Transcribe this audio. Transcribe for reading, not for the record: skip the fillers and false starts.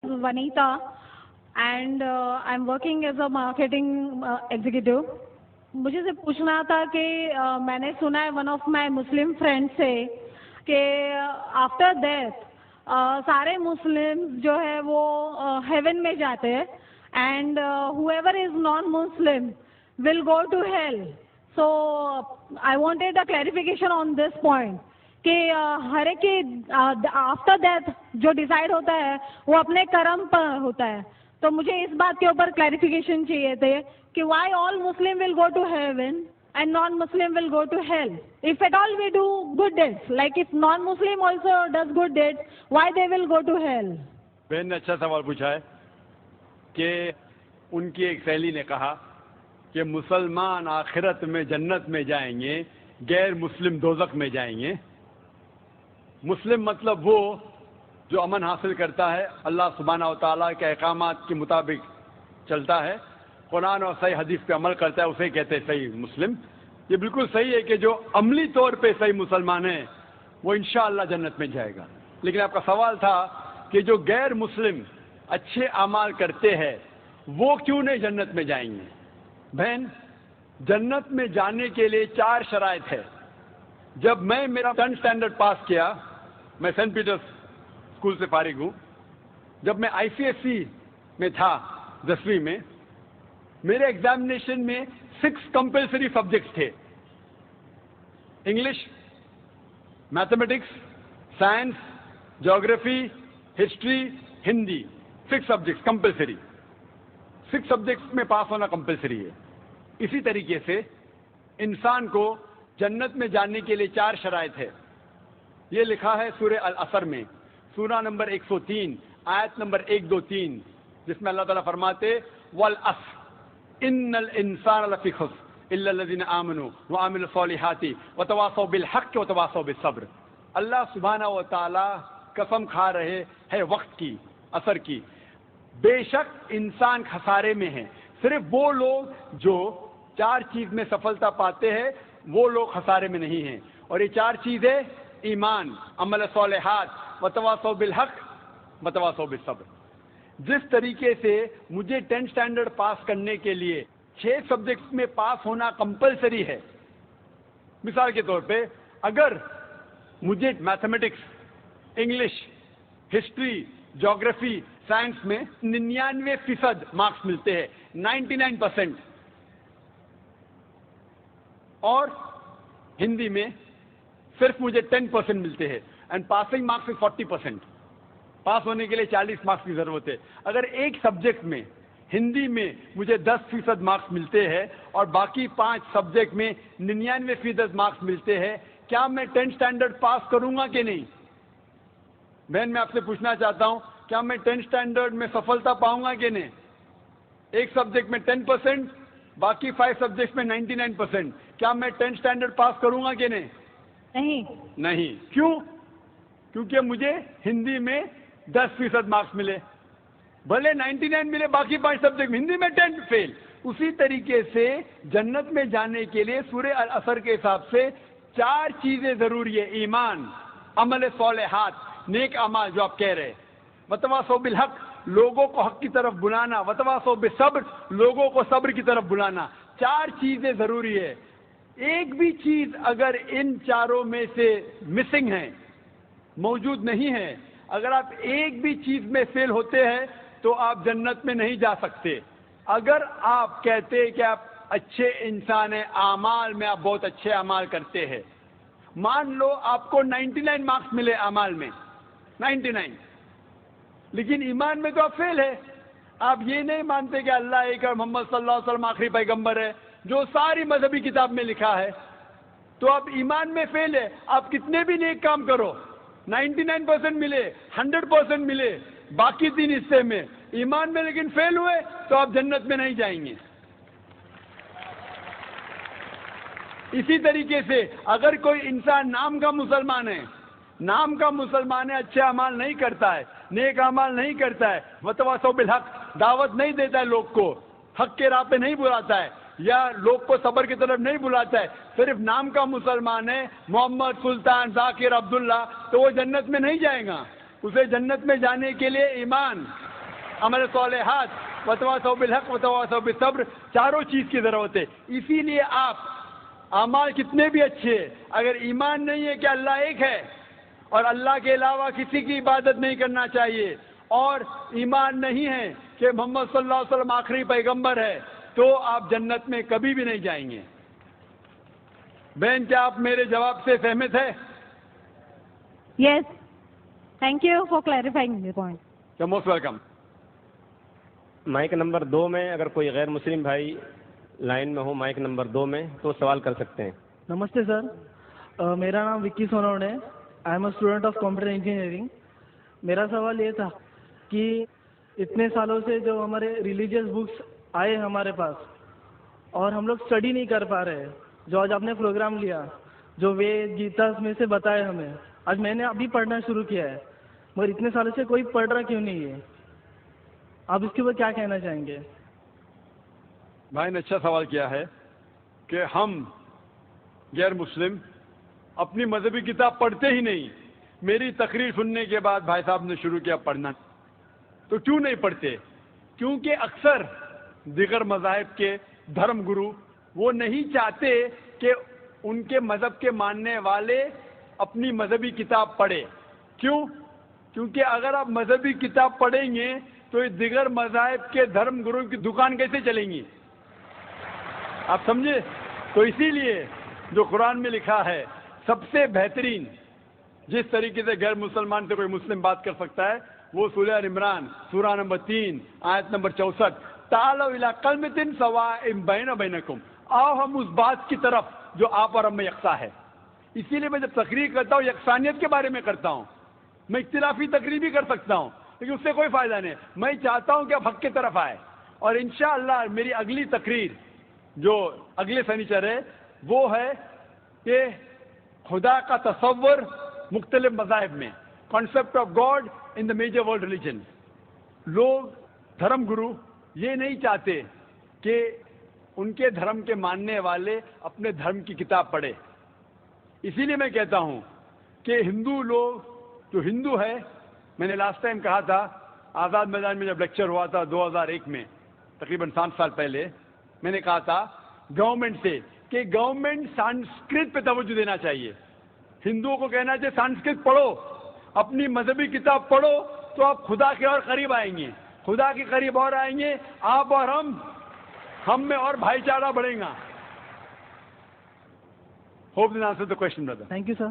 Vanita, and I'm working as a marketing executive. मुझे से पूछना था कि मैंने सुना है one of my Muslim friend से कि आफ्टर डेथ सारे मुस्लिम जो है वो हेवन में जाते हैं and whoever is non-Muslim will go to hell. So I wanted a clarification on this point कि हर एक के आफ्टर डेथ जो डिसाइड होता है वो अपने कर्म पर होता है. तो मुझे इस बात के ऊपर क्लैरिफिकेशन चाहिए थे कि why all Muslim will go to heaven and non-Muslim will go to hell. If at all we do good deeds, like if non-Muslim also does good deeds, why they will go to hell? बहन ने अच्छा सवाल पूछा है कि उनकी एक सहेली ने कहा कि मुसलमान आखिरत में जन्नत में जाएंगे, गैर मुस्लिम दोज़ख में जाएंगे. मुस्लिम मतलब वो जो अमन हासिल करता है, अल्लाह सुब्हानहू व तआला के अहकामात के मुताबिक चलता है, कुरान और सही हदीस पे अमल करता है, उसे कहते हैं सही मुस्लिम. ये बिल्कुल सही है कि जो अमली तौर पे सही मुसलमान है वो इंशाअल्लाह जन्नत में जाएगा. लेकिन आपका सवाल था कि जो गैर मुस्लिम अच्छे अमाल करते हैं वो क्यों नहीं जन्नत में जाएंगे. बहन, जन्नत में जाने के लिए 4 शराइत है. जब मैं मेरा 10th स्टैंडर्ड पास किया, मैं सेंट पीटर्स स्कूल से फारिग हूँ. जब मैं ICSE में था 10वीं में, मेरे एग्जामिनेशन में 6 कंपल्सरी सब्जेक्ट्स थे. English, mathematics, science, geography, history, Hindi. 6 subjects compulsory. 6 subjects में पास होना कंपल्सरी है. इसी तरीके से इंसान को जन्नत में जाने के लिए 4 शराइत है. ये लिखा है सूरह अल असर में, सूरा नंबर 103, आयत नंबर 1, 2, 3, जिसमें अल्लाह ताला फरमाते वल अस्र इन्नल इंसान लफी खुस्र इल्ला लज़ीना आमनू व आमिलु सॉलिहाति व तवासौ बिल हक़ व तवासौ बिस सब्र. अल्लाह सुब्हानहू व तआला कसम खा रहे हैं वक्त की, असर की. बेशक इंसान खसारे में है. सिर्फ वो लोग जो 4 चीज में सफलता पाते हैं वो लोग खसारे में नहीं हैं. और ये 4 चीजें ईमान, अमल सालिहात, व तवासौ बिल हक़ व तवासौ बिस सब्र. जिस तरीके से मुझे 10th स्टैंडर्ड पास करने के लिए 6 सब्जेक्ट्स में पास होना कंपलसरी है. मिसाल के तौर पे अगर मुझे mathematics, English, history, geography, science में 99% मार्क्स मिलते हैं, 99%, और हिंदी में सिर्फ मुझे 10% मिलते हैं एंड पासिंग मार्क्स 40%. पास होने के लिए 40 मार्क्स की जरूरत है. अगर एक सब्जेक्ट में, हिंदी में, मुझे 10% मार्क्स मिलते हैं और बाकी 5 सब्जेक्ट में 99% मार्क्स मिलते हैं, क्या मैं 10th स्टैंडर्ड पास करूंगा कि नहीं? बहन, मैं आपसे पूछना चाहता हूं, क्या मैं 10th स्टैंडर्ड में सफलता पाऊंगा कि नहीं? एक सब्जेक्ट में 10%, बाकी 5 सब्जेक्ट में 99%, क्या मैं 10th स्टैंडर्ड पास करूंगा कि नहीं? नहीं. क्यों? क्योंकि मुझे हिंदी में 10% मार्क्स मिले, भले 99 मिले बाकी 5 सब्जेक्ट में, हिंदी में 10 फेल. उसी तरीके से जन्नत में जाने के लिए सूरह अल असर के हिसाब से 4 चीजें जरूरी है. ईमान, अमल सालिहात, नेक अमाल जो आप कह रहे हैं, वतवासौ बिल हक, लोगों को हक की तरफ बुलाना, वतवासौ बिस सब्र, लोगों को सब्र की तरफ बुलाना. 4 चीजें जरूरी है. एक भी चीज अगर इन 4 में से मिसिंग है, मौजूद नहीं है, अगर आप एक भी चीज में फेल होते हैं तो आप जन्नत में नहीं जा सकते. अगर आप कहते हैं कि आप अच्छे इंसान हैं, आमाल में आप बहुत अच्छे अमाल करते हैं, मान लो आपको 99 मार्क्स मिले अमाल में, 99, लेकिन ईमान में तो आप फेल है. आप ये नहीं मानते कि अल्लाह एक और मोहम्मद सल्लल्लाहु अलैहि वसल्लम आखिरी पैगंबर है, जो सारी मजहबी किताब में लिखा है, तो आप ईमान में फेल है. आप कितने भी नेक काम करो, 99% मिले, 100% मिले, बाकी 3 हिस्से में ईमान में लेकिन फेल हुए, तो आप जन्नत में नहीं जाएंगे. इसी तरीके से अगर कोई इंसान नाम का मुसलमान है, नाम का मुसलमान है, अच्छे अमाल नहीं करता है, नेक अमाल नहीं करता है, वतवासौ बिल हक, दावत नहीं देता है, लोग को हक के राह पे नहीं बुलाता है, या लोग को सबर की तरफ नहीं बुलाता है, सिर्फ नाम का मुसलमान है, मोहम्मद, सुल्तान, जाकिर, अब्दुल्ला, तो वो जन्नत में नहीं जाएगा. उसे जन्नत में जाने के लिए ईमान, عمل صالحات وتواصوا بالحق وتواصوا بالصبر، چاروں چیز کی ضرورت ہے. اسی لیے آپ اعمال کتنے بھی اچھے، اگر ایمان نہیں ہے کہ اللہ ایک ہے اور اللہ کے علاوہ کسی کی عبادت نہیں کرنا چاہیے، اور ایمان نہیں ہے کہ محمد صلی اللہ علیہ وسلم آخری پیغمبر ہے، تو آپ جنت میں کبھی بھی نہیں جائیں گے. بہن، کیا آپ میرے جواب سے سہمت ہے؟ Yes. Thank you for clarifying the point. Most welcome. Mic number 2 میں اگر کوئی غیر مسلم بھائی لائن میں ہو مائک نمبر 2 میں تو سوال کر سکتے ہیں. نمستے سر، میرا نام وکی سونوڈ ہے. I am a student of computer engineering. میرا سوال یہ تھا کہ اتنے سالوں سے جو ہمارے ریلیجیس بکس آئے ہمارے پاس اور ہم لوگ اسٹڈی نہیں کر پا رہے، جو آج آپ نے پروگرام لیا، جو وید گیتا میں سے بتائے ہمیں، آج میں نے ابھی پڑھنا شروع کیا ہے، مگر اتنے سالوں سے کوئی پڑھ رہا کیوں نہیں ہے؟ آپ اس کے اوپر کیا کہنا چاہیں گے؟ بھائی نے اچھا سوال کیا ہے کہ ہم غیر مسلم اپنی مذہبی کتاب پڑھتے ہی نہیں. میری تقریر سننے کے بعد بھائی صاحب نے شروع کیا پڑھنا. تو کیوں نہیں پڑھتے؟ کیونکہ اکثر دیگر مذاہب کے دھرم گرو وہ نہیں چاہتے کہ ان کے مذہب کے ماننے والے اپنی مذہبی کتاب پڑھے. کیوں؟ کیونکہ اگر آپ مذہبی کتاب پڑھیں گے تو یہ دیگر مذاہب کے دھرم گرو کی دکان کیسے چلیں گی؟ آپ سمجھے؟ تو اسی لیے جو قرآن میں لکھا ہے سب سے بہترین جس طریقے سے غیر مسلمان سے کوئی مسلم بات کر سکتا ہے وہ سورہ عمران سورہ نمبر 3 آیت نمبر 64. تعالوا الی کلمۃ سواء بیننا وبینکم، آؤ ہم اس بات کی طرف جو آپ اور ہم میں یکساں ہے. اسی لیے میں جب تقریر کرتا ہوں یکسانیت کے بارے میں کرتا ہوں. میں اختلافی تقریر بھی کر سکتا ہوں لیکن اس سے کوئی فائدہ نہیں. میں چاہتا ہوں کہ آپ حق کی طرف آئے. اور انشاءاللہ میری اگلی تقریر جو اگلے سنیچر ہے وہ ہے کہ خدا کا تصور مختلف مذاہب میں، concept of God in the major world religion. لوگ دھرم گرو یہ نہیں چاہتے کہ ان کے دھرم کے ماننے والے اپنے دھرم کی کتاب پڑھے. اسی لیے میں کہتا ہوں کہ ہندو لوگ جو ہندو ہے، میں نے لاسٹ ٹائم کہا تھا آزاد میدان میں جب لیکچر ہوا تھا 2001 میں، تقریباً 7 سال پہلے، میں نے کہا تھا گورنمنٹ سے کہ گورنمنٹ سنسکرت پہ توجہ دینا چاہیے. ہندوؤں کو کہنا چاہیے سنسکرت پڑھو، اپنی مذہبی کتاب پڑھو، تو آپ خدا کے اور قریب آئیں گے. خدا کے قریب اور آئیں گے، آپ اور ہم میں اور بھائی چارہ بڑھے گا. Hope this answer the question brother. Thank you sir.